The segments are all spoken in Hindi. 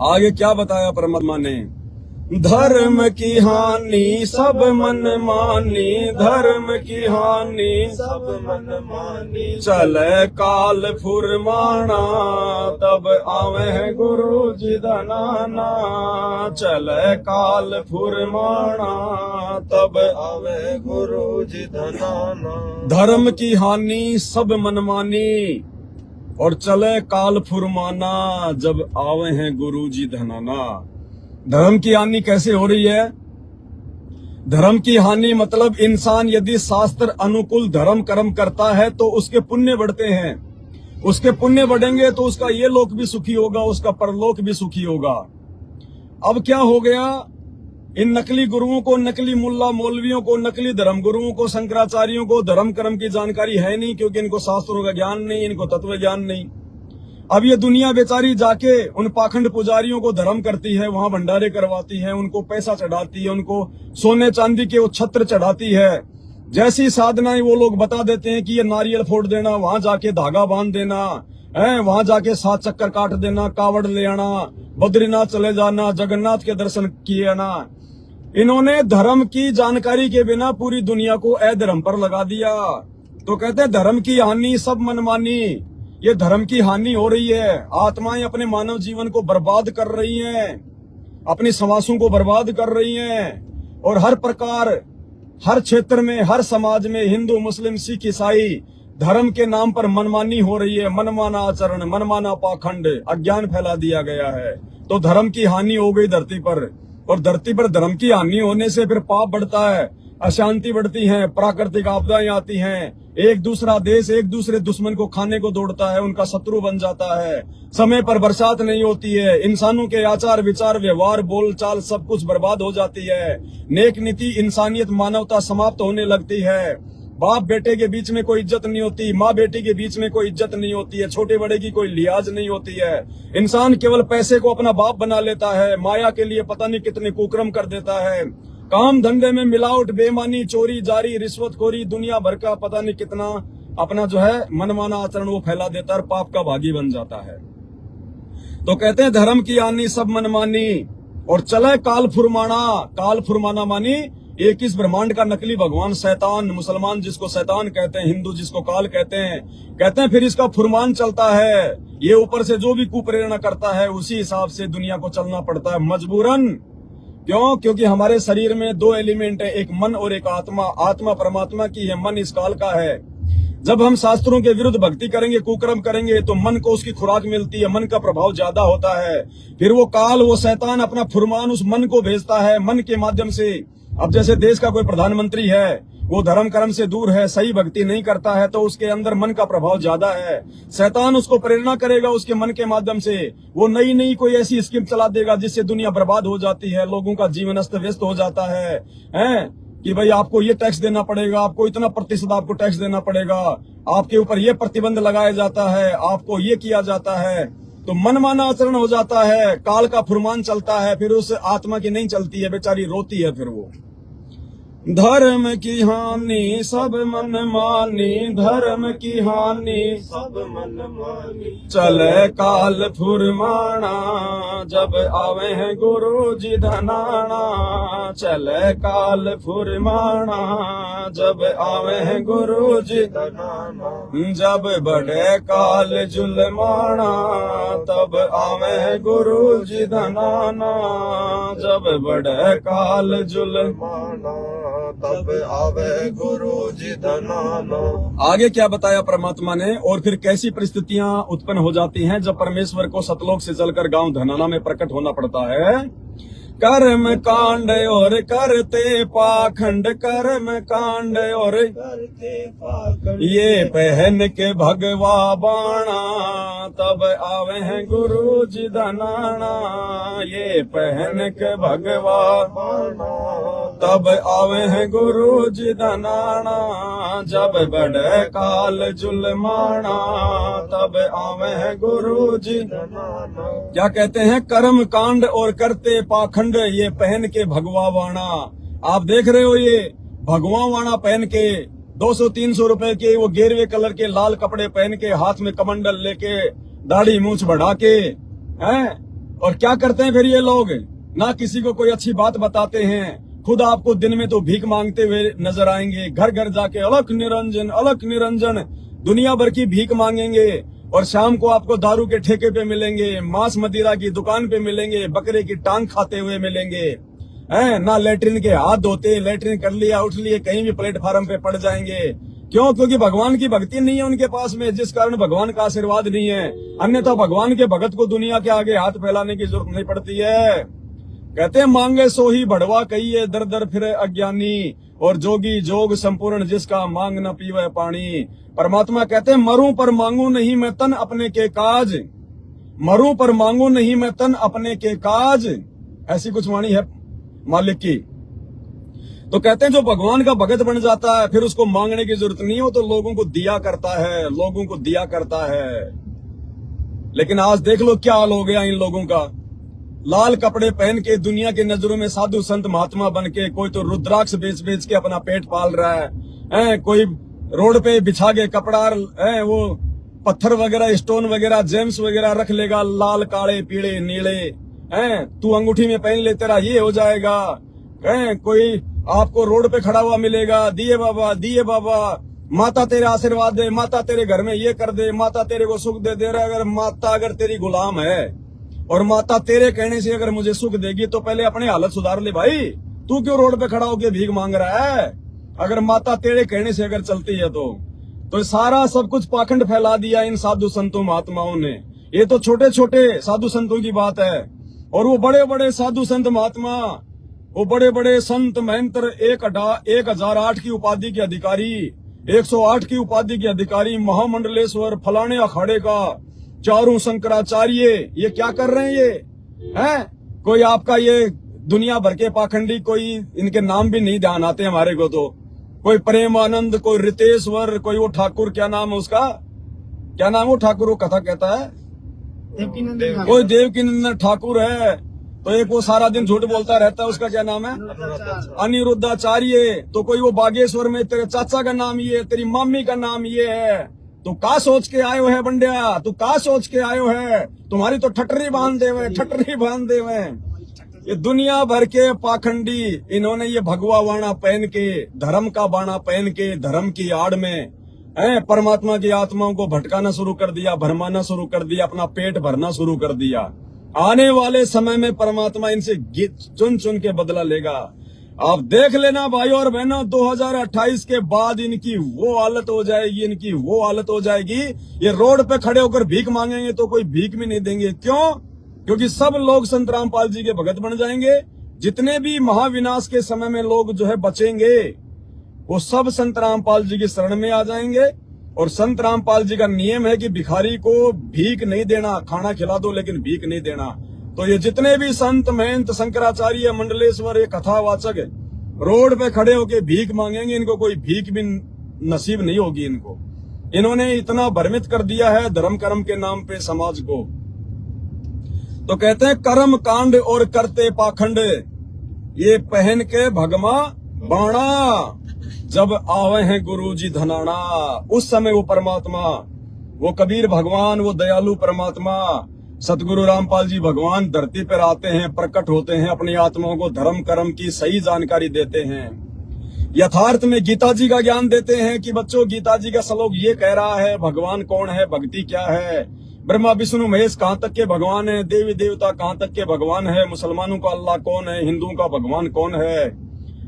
आगे क्या बताया परमात्मा ने, धर्म की हानि सब मन मानी, धर्म की हानि सब मन मानी, चले काल फुरमाना, तब आवे गुरु जी धनाना, चले काल फुरमाना, तब आवे गुरु जी धनाना। धर्म की हानि सब मनमानी और चले काल फुरमाना, जब आवे हैं गुरु जी धनाना। धर्म की हानि कैसे हो रही है? धर्म की हानि मतलब इंसान यदि शास्त्र अनुकूल धर्म कर्म करता है तो उसके पुण्य बढ़ते हैं, उसके पुण्य बढ़ेंगे तो उसका ये लोक भी सुखी होगा, उसका परलोक भी सुखी होगा। अब क्या हो गया, इन नकली गुरुओं को, नकली मुल्ला मौलवियों को, नकली धर्म गुरुओं को, शंकराचार्यों को धर्म कर्म की जानकारी है नहीं, क्योंकि इनको शास्त्रों का ज्ञान नहीं, इनको तत्व ज्ञान नहीं। अब ये दुनिया बेचारी जाके उन पाखंड पुजारियों को धर्म करती है, वहां भंडारे करवाती है, उनको पैसा चढ़ाती है, उनको सोने चांदी के वो छत्र चढ़ाती है। जैसी साधनाएं वो लोग बता देते हैं कि ये नारियल फोड़ देना, वहां जाके धागा बांध देना है, वहां जाके 7 चक्कर काट देना, कावड़ ले आना, बद्रीनाथ चले जाना, जगन्नाथ के दर्शन किए आना। इन्होंने धर्म की जानकारी के बिना पूरी दुनिया को अधर्म पर लगा दिया। तो कहते हैं धर्म की हानि सब मनमानी, ये धर्म की हानि हो रही है। आत्माएं अपने मानव जीवन को बर्बाद कर रही हैं, अपनी समासों को बर्बाद कर रही हैं, और हर प्रकार, हर क्षेत्र में, हर समाज में, हिंदू मुस्लिम सिख ईसाई, धर्म के नाम पर मनमानी हो रही है। मनमाना आचरण, मनमाना पाखंड, अज्ञान फैला दिया गया है। तो धर्म की हानि हो गई धरती पर, और धरती पर धर्म की हानि होने से फिर पाप बढ़ता है, अशांति बढ़ती है, प्राकृतिक आपदाएं आती हैं, एक दूसरा देश एक दूसरे दुश्मन को खाने को दौड़ता है, उनका शत्रु बन जाता है, समय पर बरसात नहीं होती है, इंसानों के आचार विचार व्यवहार बोलचाल सब कुछ बर्बाद हो जाती है, नेक नीति इंसानियत मानवता समाप्त होने लगती है, बाप बेटे के बीच में कोई इज्जत नहीं होती, माँ बेटी के बीच में कोई इज्जत नहीं होती है, छोटे बड़े की कोई लिहाज नहीं होती है। इंसान केवल पैसे को अपना बाप बना लेता है, माया के लिए पता नहीं कितने कुकर्म कर देता है, काम धंधे में मिलावट, बेईमानी, चोरी जारी, रिश्वतखोरी, दुनिया भर का पता नहीं कितना अपना जो है मनमाना आचरण वो फैला देता है और पाप का भागी बन जाता है। तो कहते हैं धर्म की हानि सब मनमानी और चले काल फुरमाना। काल फुरमाना मानी एक इस ब्रह्मांड का नकली भगवान शैतान, मुसलमान जिसको शैतान कहते हैं, हिंदू जिसको काल कहते हैं फिर इसका फुरमान चलता है। ये ऊपर से जो भी कुप्रेरणा करता है उसी हिसाब से दुनिया को चलना पड़ता है मजबूरन। क्यों? क्योंकि हमारे शरीर में 2 एलिमेंट है, एक मन और एक आत्मा। आत्मा परमात्मा की है, मन इस काल का है। जब हम शास्त्रों के विरुद्ध भक्ति करेंगे, कुकर्म करेंगे, तो मन को उसकी खुराक मिलती है, मन का प्रभाव ज्यादा होता है। फिर वो काल, वो शैतान अपना फुरमान उस मन को भेजता है, मन के माध्यम से। अब जैसे देश का कोई प्रधानमंत्री है, वो धर्म कर्म से दूर है, सही भक्ति नहीं करता है, तो उसके अंदर मन का प्रभाव ज्यादा है। शैतान उसको प्रेरणा करेगा उसके मन के माध्यम से, वो नई नई कोई ऐसी स्कीम चला देगा जिससे दुनिया बर्बाद हो जाती है, लोगों का जीवन अस्त व्यस्त हो जाता है कि भाई आपको ये टैक्स देना पड़ेगा, आपको इतना प्रतिशत आपको टैक्स देना पड़ेगा, आपके ऊपर ये प्रतिबंध लगाया जाता है, आपको ये किया जाता है। तो मनमाना आचरण हो जाता है, काल का फुरमान चलता है, फिर उस आत्मा की नहीं चलती है, बेचारी रोती है। फिर वो धर्म की हानि सब मन मानी, धर्म की हानि सब मन मानी, चले काल फुरमाना, जब आवे हैं गुरु जी धनाना, चले काल फुरमाना, जब आवे हैं गुरु जी धनाना। जब बढ़े काल जुलमाना, तब आवे हैं गुरु जी धनाना, जब बढ़े काल जुलमाना, तब आवे गुरु जी धनाना। आगे क्या बताया परमात्मा ने, और फिर कैसी परिस्थितियां उत्पन्न हो जाती हैं जब परमेश्वर को सतलोक से चलकर गांव धनाना में प्रकट होना पड़ता है। कर्म कांड और करते पाखंड, कर्म कांड और करते पाखंड, ये पहन के भगवा बाणा, तब आवे हैं गुरु जी धनाना, ये पहन के भगवा बाणा, तब आवे हैं गुरु जी धनाना, जब बढ़े काल जुलमाना, तब आवे हैं गुरु जी धनाना। क्या कहते हैं, कर्म कांड और करते पाखंड, ये पहन के भगवा वाणा। आप देख रहे हो ये भगवा वाणा पहन के 200-300 रुपए के वो गेरवे कलर के लाल कपड़े पहन के, हाथ में कमंडल लेके, दाढ़ी मूछ बढ़ा के और क्या करते हैं फिर ये लोग? ना किसी को कोई अच्छी बात बताते हैं, खुद आपको दिन में तो भीख मांगते हुए नजर आएंगे, घर घर जाके अलख निरंजन दुनिया भर की भीख मांगेंगे, और शाम को आपको दारू के ठेके पे मिलेंगे, मांस मदिरा की दुकान पे मिलेंगे, बकरे की टांग खाते हुए मिलेंगे, हैं? ना लेटरिन के हाथ धोते, लेटरिन कर लिया उठ लिए कहीं भी प्लेटफार्म पे पड़ जाएंगे। क्यों? क्योंकि भगवान की भक्ति नहीं है उनके पास में, जिस कारण भगवान का आशीर्वाद नहीं है। अन्यथा भगवान के भगत को दुनिया के आगे हाथ फैलाने की जरूरत नहीं पड़ती है। कहते हैं मांगे सो ही बढ़वा कहिए, दर दर फिरे अज्ञानी, और जोगी जोग संपूर्ण जिसका मांग न पीवे पानी। परमात्मा कहते हैं मरूं पर मांगू नहीं मैं तन अपने के काज, मरूं पर मांगू नहीं मैं तन अपने के काज। ऐसी कुछ वाणी है मालिक की। तो कहते हैं जो भगवान का भगत बन जाता है फिर उसको मांगने की जरूरत नहीं हो, तो लोगों को दिया करता है, लोगों को दिया करता है। लेकिन आज देख लो क्या हाल हो गया इन लोगों का। लाल कपड़े पहन के दुनिया की नजरों में साधु संत महात्मा बन के, कोई तो रुद्राक्ष बेच बेच के अपना पेट पाल रहा है, कोई रोड पे बिछा के कपड़ा है, वो पत्थर वगैरह स्टोन वगैरह जेम्स वगैरह रख लेगा, लाल काले पीले नीले, तू अंगूठी में पहन ले तेरा ये हो जाएगा। कोई आपको रोड पे खड़ा हुआ मिलेगा, दिए बाबा माता तेरे आशीर्वाद दे, माता तेरे घर में ये कर दे, माता तेरे को सुख दे रहा। अगर माता अगर तेरी गुलाम है और माता तेरे कहने से अगर मुझे सुख देगी तो पहले अपनी हालत सुधार ले भाई। तू क्यों रोड पे खड़ा होकर भीख मांग रहा है? अगर माता तेरे कहने से अगर चलती है तो सारा सब कुछ पाखंड फैला दिया इन साधु संतों महात्माओं ने। ये तो छोटे छोटे साधु संतों की बात है, और वो बड़े बड़े साधु संत महात्मा, वो बड़े बड़े संत महंत्र 1008 की उपाधि के अधिकारी, 108 की उपाधि के अधिकारी, महामंडलेश्वर फलाने अखाड़े का चारों शंकराचार्य, ये क्या कर रहे हैं ये? हैं? कोई आपका ये दुनिया भर के पाखंडी, कोई इनके नाम भी नहीं ध्यान आते हमारे को तो। कोई प्रेमानंद, कोई रितेश्वर, कोई वो ठाकुर, क्या नाम है उसका, क्या नाम वो ठाकुर, वो कथा कहता है, कोई देवकीनंदन ठाकुर है। तो एक वो सारा दिन झूठ बोलता रहता है, उसका क्या नाम है, अनिरुद्धाचार्य। तो कोई वो बागेश्वर में तेरे चाचा का नाम ये, तेरी मम्मी का नाम ये है। तू का सोच के आयो है बंडिया, तू का सोच के आयो है? तुम्हारी तो ठटरी बांध दे हुए। ये दुनिया भर के पाखंडी, इन्होंने ये भगवा बाणा पहन के, धर्म का बाणा पहन के, धर्म की आड़ में परमात्मा की आत्माओं को भटकाना शुरू कर दिया, भरमाना शुरू कर दिया, अपना पेट भरना शुरू कर दिया। आने वाले समय में परमात्मा इनसे चुन चुन के बदला लेगा। आप देख लेना भाई और बहनों, 2028 के बाद इनकी वो हालत हो जाएगी, ये रोड पे खड़े होकर भीख मांगेंगे तो कोई भीख भी नहीं देंगे। क्यों? क्योंकि सब लोग संत रामपाल जी के भगत बन जाएंगे। जितने भी महाविनाश के समय में लोग जो है बचेंगे, वो सब संत रामपाल जी की शरण में आ जाएंगे। और संत रामपाल जी का नियम है कि भिखारी को भीख नहीं देना, खाना खिला दो लेकिन भीख नहीं देना। तो ये जितने भी संत महंत शंकराचार्य मंडलेश्वर, ये कथावाचक है, रोड पे खड़े होके भीख मांगेंगे, इनको कोई भीख भी नसीब नहीं होगी इनको। इन्होंने इतना भ्रमित कर दिया है धर्म कर्म के नाम पे समाज को। तो कहते हैं कर्म कांड और करते पाखंड, ये पहन के भगमा बाणा, जब आवे हैं गुरु जी धनाना। उस समय वो परमात्मा, वो कबीर भगवान, वो दयालु परमात्मा सतगुरु रामपाल जी भगवान धरती पर आते हैं, प्रकट होते हैं, अपनी आत्माओं को धर्म कर्म की सही जानकारी देते हैं, यथार्थ में गीता जी का ज्ञान देते हैं कि बच्चों गीता जी का श्लोक ये कह रहा है, भगवान कौन है, भक्ति क्या है, ब्रह्मा विष्णु महेश कहाँ तक के भगवान है, देवी देवता कहाँ तक के भगवान है, मुसलमानों का अल्लाह कौन है, हिंदुओं का भगवान कौन है,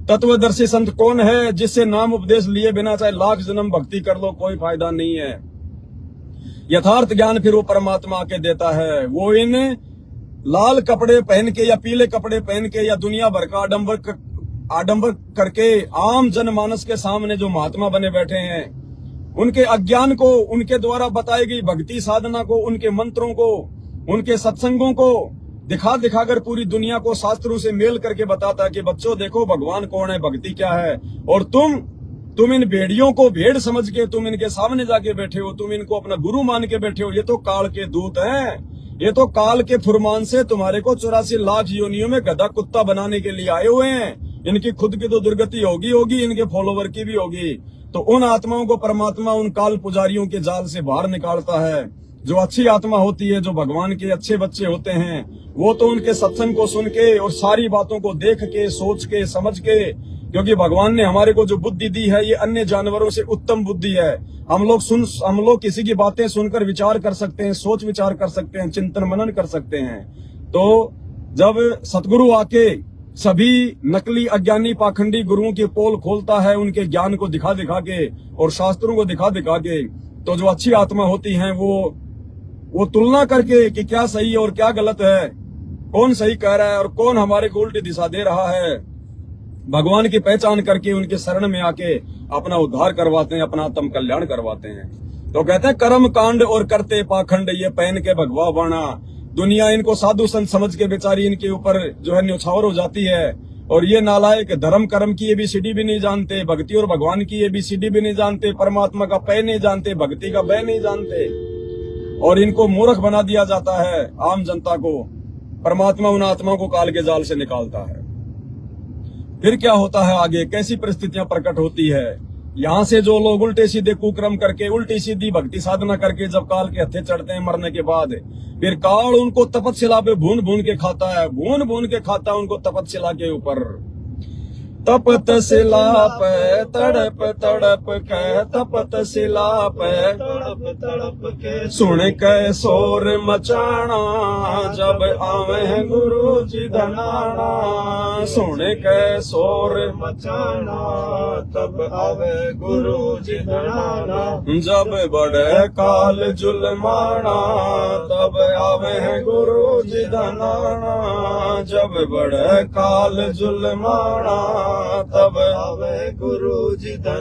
तत्वदर्शी संत कौन है, जिससे नाम उपदेश लिए बिना चाहे लाख जन्म भक्ति कर लो कोई फायदा नहीं है। यथार्थ ज्ञान फिर वो परमात्मा आके देता है। वो इन लाल कपड़े पहन के या पीले कपड़े पहन के या दुनिया भर का आडंबर करके आम जनमानस के सामने जो महात्मा बने बैठे हैं, उनके अज्ञान को, उनके द्वारा बताई गई भक्ति साधना को, उनके मंत्रों को, उनके सत्संगों को दिखा दिखाकर पूरी दुनिया को शास्त्रों से मेल करके बताता है कि बच्चों देखो भगवान कौन है, भक्ति क्या है। और तुम इन भेड़ियों को भेड़ समझ के तुम इनके सामने जाके बैठे हो, तुम इनको अपना गुरु मान के बैठे हो। ये तो काल के दूत हैं, ये तो काल के फुरमान से तुम्हारे को 84 लाख योनियों में गधा कुत्ता बनाने के लिए आए हुए हैं। इनकी खुद की तो दुर्गति होगी, इनके फॉलोवर की भी होगी। तो उन आत्माओं को परमात्मा उन काल पुजारियों के जाल से बाहर निकालता है जो अच्छी आत्मा होती है, जो भगवान के अच्छे बच्चे होते हैं, वो तो उनके सत्संग को सुन के और सारी बातों को देख के, सोच के, समझ के, क्योंकि भगवान ने हमारे को जो बुद्धि दी है ये अन्य जानवरों से उत्तम बुद्धि है। हम लोग किसी की बातें सुनकर विचार कर सकते हैं, सोच विचार कर सकते हैं, चिंतन मनन कर सकते हैं। तो जब सतगुरु आके सभी नकली अज्ञानी पाखंडी गुरुओं की पोल खोलता है, उनके ज्ञान को दिखा दिखा के और शास्त्रों को दिखा दिखा के, तो जो अच्छी आत्मा होती हैं वो तुलना करके कि क्या सही और क्या गलत है, कौन सही कह रहा है और कौन हमारे को उल्टी दिशा दे रहा है, भगवान की पहचान करके उनके शरण में आके अपना उद्धार करवाते हैं, अपना आत्म कल्याण करवाते हैं। तो कहते हैं कर्म कांड और करते पाखंड, ये पहन के भगवा बाणा। दुनिया इनको साधु संत समझ के बेचारी इनके ऊपर जो है न्यौछावर हो जाती है, और ये नालायक धर्म कर्म की ABCD भी नहीं जानते, भक्ति और भगवान की ABCD भी नहीं जानते, परमात्मा का पै नहीं जानते, भक्ति का बै नहीं जानते, और इनको मूर्ख बना दिया जाता है आम जनता को। परमात्मा उन आत्माओं को काल के जाल से निकालता है। फिर क्या होता है आगे, कैसी परिस्थितियां प्रकट होती है। यहाँ से जो लोग उल्टे सीधे कुक्रम करके, उल्टी सीधी भक्ति साधना करके जब काल के हत्थे चढ़ते हैं मरने के बाद, फिर काल उनको तपस्या पे भून भून के खाता है, भून भून के खाता है उनको तपस्या के ऊपर। तपत शिला पे तड़प तड़प के, तपत शिला पे तड़प तड़प के सुन के शोर मचाना, जब आवे गुरु जी धनाना। सुन के शोर मचाना, तब आवे गुरु जी धनाना। जब बड़े काल जुलमाना, तब आवे गुरु जी धनाना। जब बड़े काल जुलमाना, तब आवे गुरु जी धनाना।